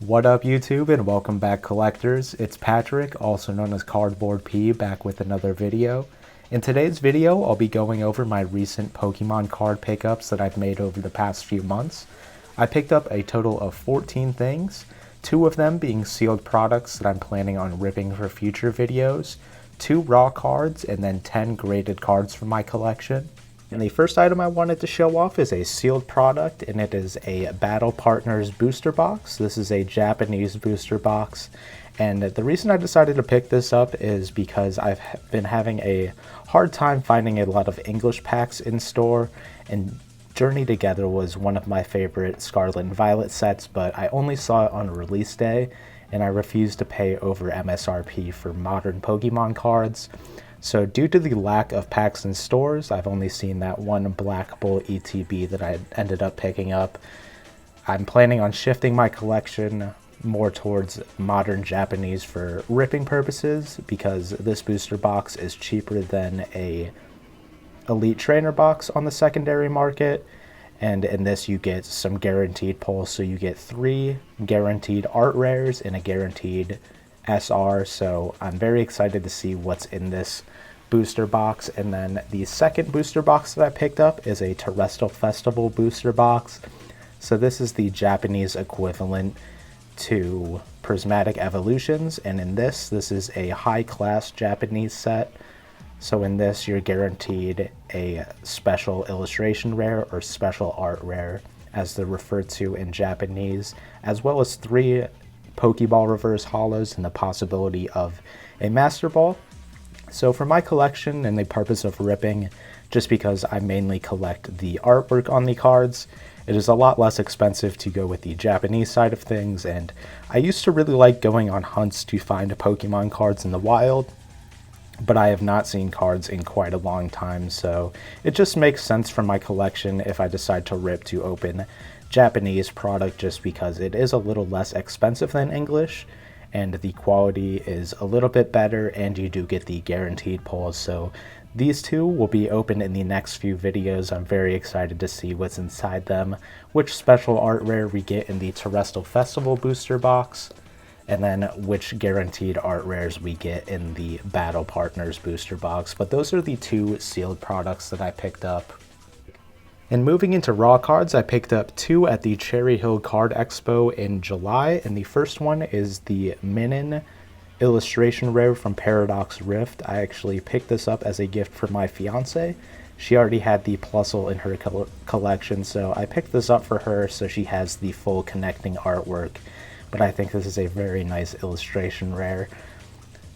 What up YouTube and welcome back collectors, it's Patrick, also known as Cardboard P, back with another video. In today's video, I'll be going over my recent Pokemon card pickups that I've made over the past few months. I picked up a total of 14 things, 2 of them being sealed products that I'm planning on ripping for future videos, 2 raw cards, and then 10 graded cards from my collection. And the first item I wanted to show off is a sealed product, and it is a Battle Partners booster box. This is a Japanese booster box, and the reason I decided to pick this up is because I've been having a hard time finding a lot of English packs in store, and Journey Together was one of my favorite Scarlet and Violet sets, but I only saw it on release day, and I refused to pay over MSRP for modern Pokemon cards. So due to the lack of packs in stores, I've only seen that one Black Bull ETB that I ended up picking up. I'm planning on shifting my collection more towards modern Japanese for ripping purposes because this booster box is cheaper than a Elite Trainer box on the secondary market. And in this you get some guaranteed pulls, so you get 3 guaranteed art rares and a guaranteed SR, so I'm very excited to see what's in this booster box. And then the second booster box that I picked up is a Terrestrial Festival booster box. So this is the Japanese equivalent to Prismatic Evolutions, and in this is a high-class Japanese set. So in this you're guaranteed a special illustration rare or special art rare, as they're referred to in Japanese, as well as 3 Pokeball reverse holos and the possibility of a Master Ball. So for my collection and the purpose of ripping, just because I mainly collect the artwork on the cards, it is a lot less expensive to go with the Japanese side of things, and I used to really like going on hunts to find Pokemon cards in the wild, but I have not seen cards in quite a long time, so it just makes sense for my collection if I decide to rip to open Japanese product, just because it is a little less expensive than English and the quality is a little bit better, and you do get the guaranteed pulls. So these 2 will be opened in the next few videos. I'm very excited to see what's inside them, which special art rare we get in the Terrestrial Festival booster box, and then which guaranteed art rares we get in the Battle Partners booster box. But those are the 2 sealed products that I picked up. And moving into raw cards, I picked up 2 at the Cherry Hill Card Expo in July, and the first one is the Minun illustration rare from Paradox Rift. I actually picked this up as a gift for my fiance. She already had the Plusle in her collection, so I picked this up for her so she has the full connecting artwork. But I think this is a very nice illustration rare.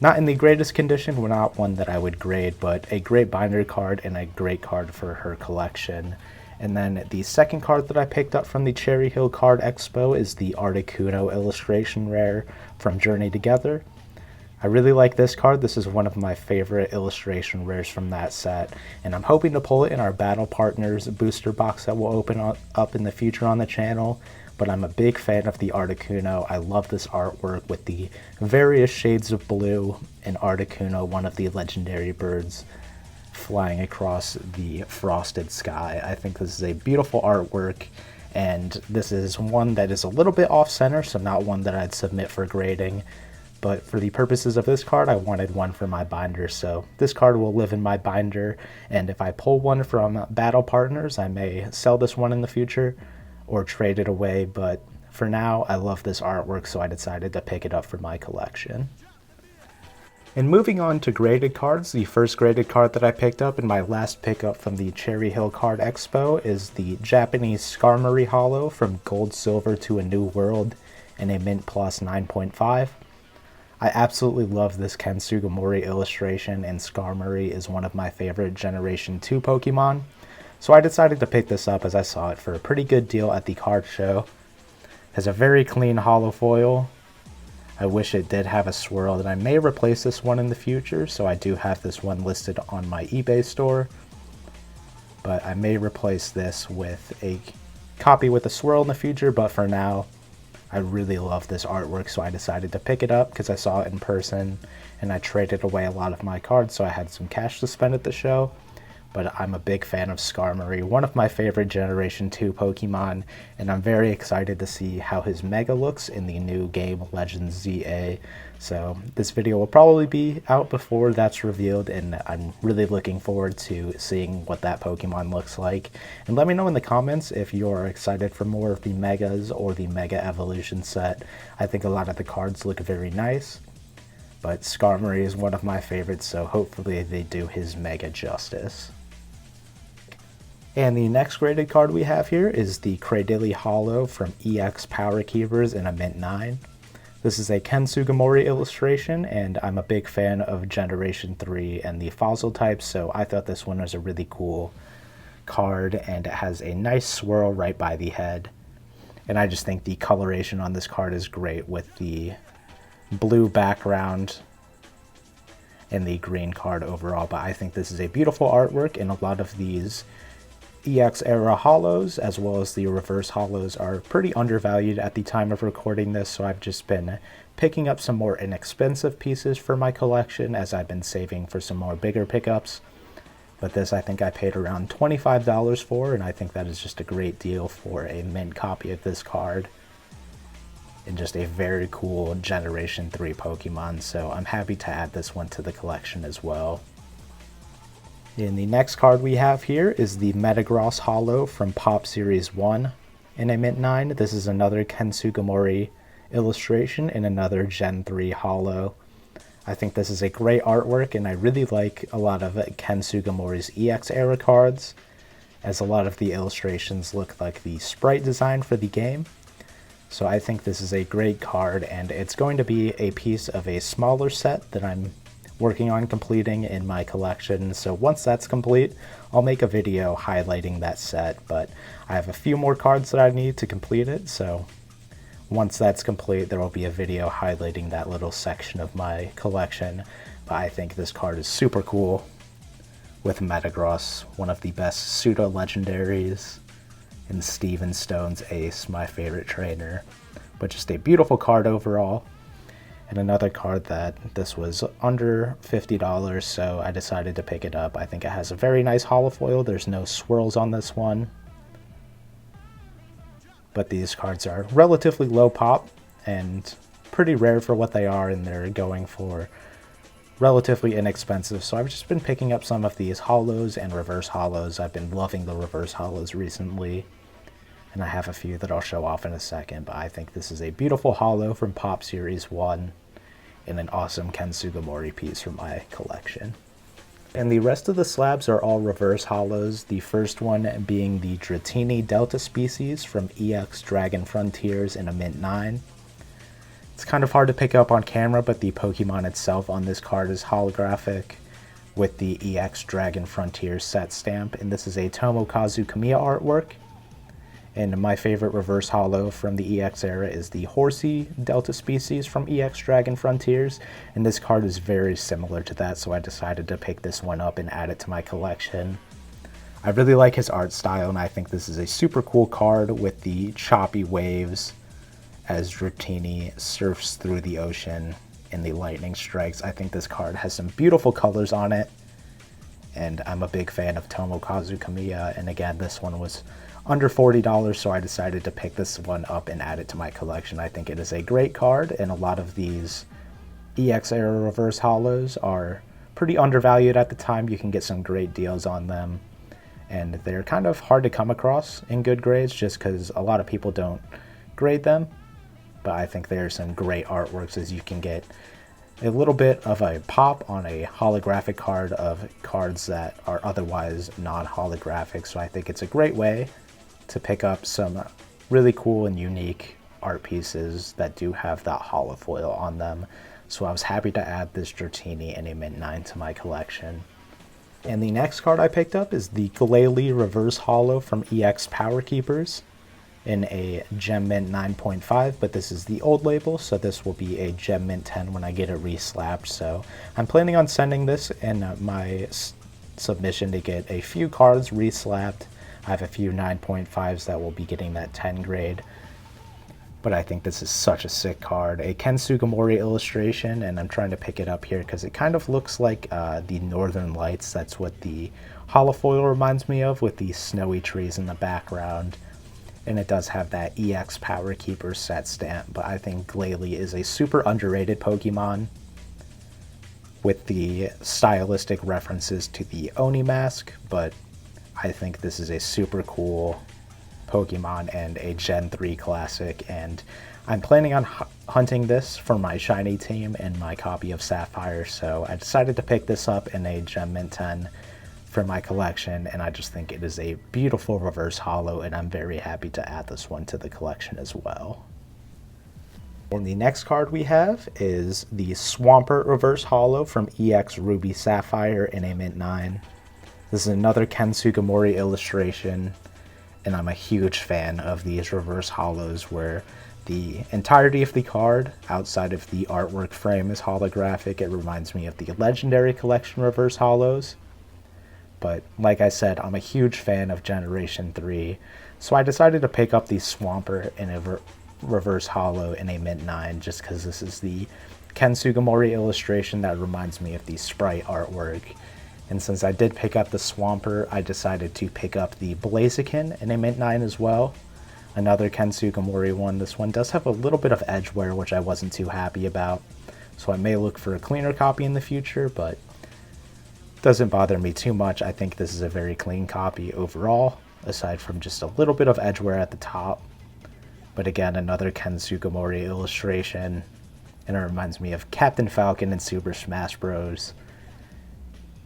Not in the greatest condition, not one that I would grade, but a great binder card and a great card for her collection. And then the second card that I picked up from the Cherry Hill Card Expo is the Articuno illustration rare from Journey Together. I really like this card. This is one of my favorite illustration rares from that set, and I'm hoping to pull it in our Battle Partners booster box that will open up in the future on the channel. But I'm a big fan of the Articuno. I love this artwork with the various shades of blue and Articuno, one of the legendary birds, flying across the frosted sky. I think this is a beautiful artwork, and this is one that is a little bit off-center, so not one that I'd submit for grading. But for the purposes of this card, I wanted one for my binder, so this card will live in my binder, and if I pull one from Battle Partners, I may sell this one in the future or trade it away, but for now I love this artwork, so I decided to pick it up for my collection. And moving on to graded cards, the first graded card that I picked up in my last pickup from the Cherry Hill Card Expo is the Japanese Skarmory Holo from Gold Silver to a New World in a Mint Plus 9.5. I absolutely love this Ken Sugimori illustration, and Skarmory is one of my favorite Generation 2 Pokemon. So I decided to pick this up as I saw it for a pretty good deal at the card show. Has a very clean holo foil. I wish it did have a swirl, and I may replace this one in the future, so I do have this one listed on my eBay store. But I may replace this with a copy with a swirl in the future, but for now, I really love this artwork, so I decided to pick it up because I saw it in person, and I traded away a lot of my cards, so I had some cash to spend at the show. but I'm a big fan of Skarmory, one of my favorite Generation 2 Pokemon, and I'm very excited to see how his Mega looks in the new game Legends ZA. So this video will probably be out before that's revealed, and I'm really looking forward to seeing what that Pokemon looks like. And let me know in the comments if you're excited for more of the Megas or the Mega Evolution set. I think a lot of the cards look very nice, but Skarmory is one of my favorites, so hopefully they do his Mega justice. And the next graded card we have here is the Cradily Holo from EX Power Keepers in a Mint 9. This is a Ken Sugimori illustration, and I'm a big fan of Generation 3 and the fossil types, so I thought this one was a really cool card, and it has a nice swirl right by the head. And I just think the coloration on this card is great with the blue background and the green card overall, but I think this is a beautiful artwork, and a lot of these EX era holos as well as the reverse holos are pretty undervalued at the time of recording this, so I've just been picking up some more inexpensive pieces for my collection as I've been saving for some more bigger pickups. But this I think I paid around $25 for, and I think that is just a great deal for a mint copy of this card and just a very cool Generation 3 Pokemon, so I'm happy to add this one to the collection as well. And the next card we have here is the Metagross Holo from Pop Series 1 in a Mint 9. This is another Ken Sugimori illustration in another Gen 3 Holo. I think this is a great artwork, and I really like a lot of Ken Sugimori's EX era cards, as a lot of the illustrations look like the sprite design for the game. So I think this is a great card, and it's going to be a piece of a smaller set that I'm working on completing in my collection. So once that's complete, I'll make a video highlighting that set, but I have a few more cards that I need to complete it, so once that's complete, there will be a video highlighting that little section of my collection. But I think this card is super cool with Metagross, one of the best pseudo-legendaries, and Steven Stone's Ace, my favorite trainer. But just a beautiful card overall. And another card that this was under $50, so I decided to pick it up. I think it has a very nice holofoil. There's no swirls on this one, but these cards are relatively low pop and pretty rare for what they are, and they're going for relatively inexpensive. So I've just been picking up some of these holos and reverse holos. I've been loving the reverse holos recently, and I have a few that I'll show off in a second, but I think this is a beautiful holo from Pop Series 1 and an awesome Ken Sugimori piece from my collection. And the rest of the slabs are all reverse holos, the first one being the Dratini Delta species from EX Dragon Frontiers in a Mint 9. It's kind of hard to pick up on camera, but the Pokemon itself on this card is holographic with the EX Dragon Frontiers set stamp, and this is a Tomokazu Kamiya artwork. And my favorite reverse holo from the EX era is the Horsey Delta species from EX Dragon Frontiers, and this card is very similar to that, so I decided to pick this one up and add it to my collection. I really like his art style, and I think this is a super cool card with the choppy waves as Dratini surfs through the ocean and the lightning strikes. I think this card has some beautiful colors on it, and I'm a big fan of Tomokazu Kamiya, and again, this one was under $40, so I decided to pick this one up and add it to my collection. I think it is a great card, and a lot of these EX era reverse holos are pretty undervalued at the time. You can get some great deals on them, and they're kind of hard to come across in good grades just because a lot of people don't grade them. But I think there's some great artworks, as you can get a little bit of a pop on a holographic card of cards that are otherwise non-holographic. So I think it's a great way to pick up some really cool and unique art pieces that do have that holofoil on them. So I was happy to add this Dratini in a Mint 9 to my collection. And the next card I picked up is the Glalie Reverse Holo from EX Power Keepers in a Gem Mint 9.5, but this is the old label, so this will be a Gem Mint 10 when I get it reslapped. So I'm planning on sending this in my submission to get a few cards reslapped. I have a few 9.5s that will be getting that 10 grade. But I think this is such a sick card. A Ken Sugimori illustration, and I'm trying to pick it up here because it kind of looks like the Northern Lights. That's what the holofoil reminds me of, with these snowy trees in the background. And it does have that EX Power Keeper set stamp, but I think Glalie is a super underrated Pokemon with the stylistic references to the Oni mask, but I think this is a super cool Pokemon and a Gen 3 classic, and I'm planning on hunting this for my shiny team and my copy of Sapphire, so I decided to pick this up in a Gem Mint 10 for my collection, and I just think it is a beautiful reverse holo, and I'm very happy to add this one to the collection as well. And the next card we have is the Swampert reverse holo from EX Ruby Sapphire in a Mint 9. This is another Ken Sugimori illustration, and I'm a huge fan of these reverse holos where the entirety of the card, outside of the artwork frame, is holographic. It reminds me of the Legendary Collection reverse holos. But like I said, I'm a huge fan of Generation 3, so I decided to pick up the Swampert in a reverse holo in a Mint 9 just because this is the Ken Sugimori illustration that reminds me of the sprite artwork. And since I did pick up the Swampert, I decided to pick up the Blaziken in a Mint 9 as well. Another Ken Sugimori one. This one does have a little bit of edge wear, which I wasn't too happy about, so I may look for a cleaner copy in the future, but doesn't bother me too much. I think this is a very clean copy overall, aside from just a little bit of edge wear at the top. But again, another Ken Sugimori illustration, and it reminds me of Captain Falcon in Super Smash Bros.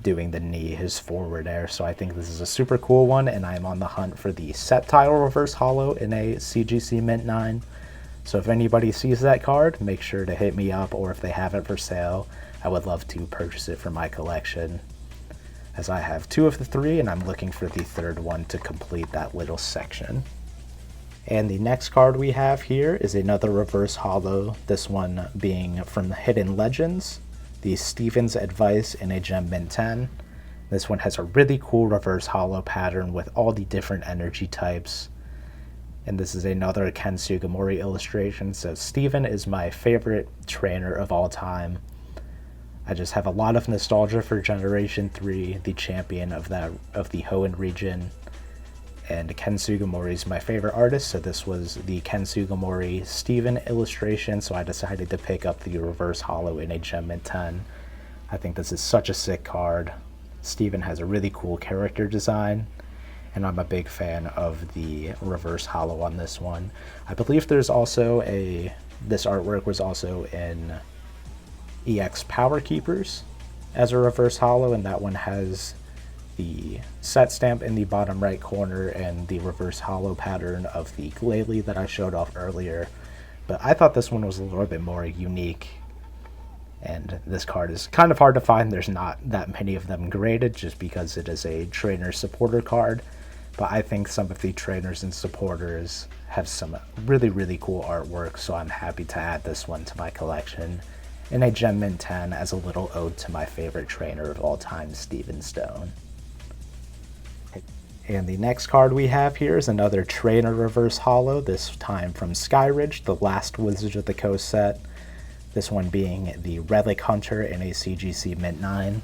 Doing the knee, his forward air. So I think this is a super cool one, and I'm on the hunt for the Sceptile reverse holo in a CGC Mint 9. So if anybody sees that card, make sure to hit me up, or if they have it for sale, I would love to purchase it for my collection, as I have 2 of the 3, and I'm looking for the 3rd one to complete that little section. And the next card we have here is another reverse holo, this one being from the Hidden Legends, the Steven's Advice in a Gem Mint 10. This one has a really cool reverse holo pattern with all the different energy types. And this is another Ken Sugimori illustration. So Steven is my favorite trainer of all time. I just have a lot of nostalgia for Generation 3, the champion of the Hoenn region. And Ken Sugimori is my favorite artist, so this was the Ken Sugimori Steven illustration, so I decided to pick up the reverse holo in a Gem Mint 10. I think this is such a sick card. Steven has a really cool character design, and I'm a big fan of the reverse holo on this one. I believe there's also this artwork was also in EX Power Keepers as a reverse holo, and that one has the set stamp in the bottom right corner and the reverse holo pattern of the Glalie that I showed off earlier. But I thought this one was a little bit more unique, and this card is kind of hard to find. There's not that many of them graded just because it is a trainer supporter card, but I think some of the trainers and supporters have some really cool artwork, so I'm happy to add this one to my collection in a Gem Mint 10 as a little ode to my favorite trainer of all time, Steven Stone. And the next card we have here is another trainer reverse holo, this time from Skyridge, the last Wizards of the Coast set. This one being the Relic Hunter in a CGC Mint 9.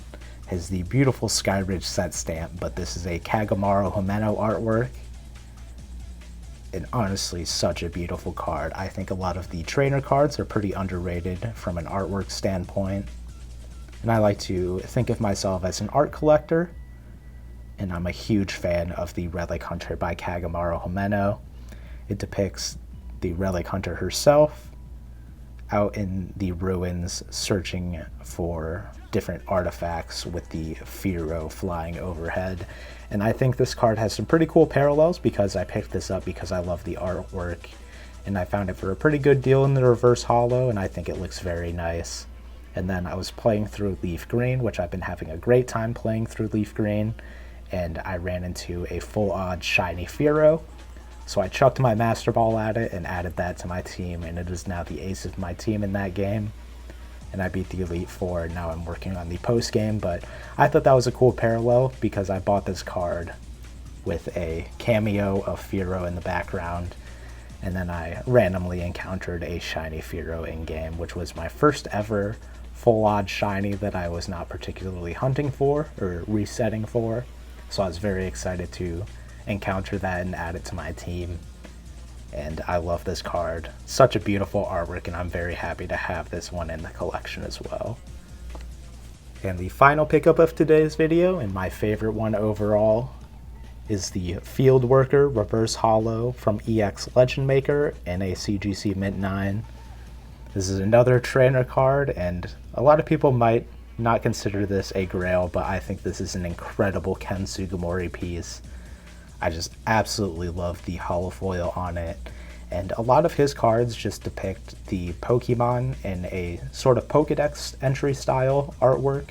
Has the beautiful Skyridge set stamp, but this is a Kagamaru Himeno artwork. And honestly, such a beautiful card. I think a lot of the trainer cards are pretty underrated from an artwork standpoint. And I like to think of myself as an art collector, and I'm a huge fan of the Relic Hunter by Kagamaru Himeno. It depicts the Relic Hunter herself out in the ruins searching for different artifacts with the Firo flying overhead. And I think this card has some pretty cool parallels because I picked this up because I love the artwork, and I found it for a pretty good deal in the reverse holo, and I think it looks very nice. And then I was playing through Leaf Green, which I've been having a great time playing through Leaf Green, and I ran into a full odd shiny Firo. So I chucked my Master Ball at it and added that to my team, and it is now the ace of my team in that game. And I beat the Elite Four, and now I'm working on the post game, but I thought that was a cool parallel because I bought this card with a cameo of Firo in the background, and then I randomly encountered a shiny Firo in game, which was my first ever full odd shiny that I was not particularly hunting for or resetting for. So I was very excited to encounter that and add it to my team. And I love this card. Such a beautiful artwork, and I'm very happy to have this one in the collection as well. And the final pickup of today's video, and my favorite one overall, is the Field Worker Reverse Holo from EX Legend Maker in a CGC Mint 9. This is another trainer card, and a lot of people might not consider this a grail, but I think this is an incredible Ken Sugimori piece. I just absolutely love the holofoil on it, and a lot of his cards just depict the Pokemon in a sort of Pokedex entry style artwork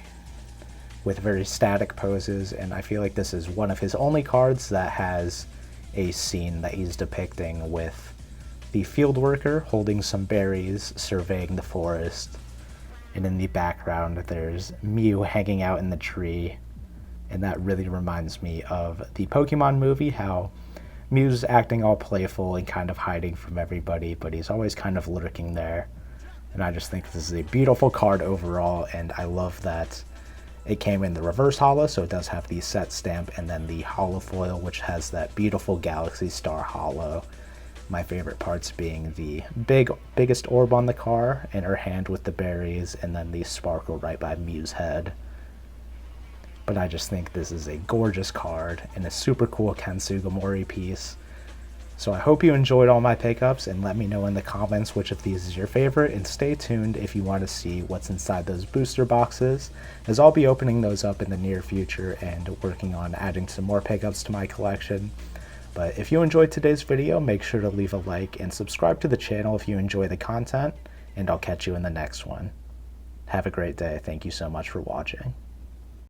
with very static poses, and I feel like this is one of his only cards that has a scene that he's depicting with the field worker holding some berries, surveying the forest, and in the background there's Mew hanging out in the tree. And that really reminds me of the Pokemon movie, how Mew's acting all playful and kind of hiding from everybody, but he's always kind of lurking there. And I just think this is a beautiful card overall, and I love that it came in the reverse holo, so it does have the set stamp, and then the holofoil, which has that beautiful Galaxy Star holo. My favorite parts being the biggest orb on the car, and her hand with the berries, and then the sparkle right by Mew's head. But I just think this is a gorgeous card and a super cool Ken Sugimori piece. So I hope you enjoyed all my pickups, and let me know in the comments which of these is your favorite, and stay tuned if you want to see what's inside those booster boxes, as I'll be opening those up in the near future and working on adding some more pickups to my collection. But if you enjoyed today's video, make sure to leave a like and subscribe to the channel if you enjoy the content, and I'll catch you in the next one. Have a great day. Thank you so much for watching.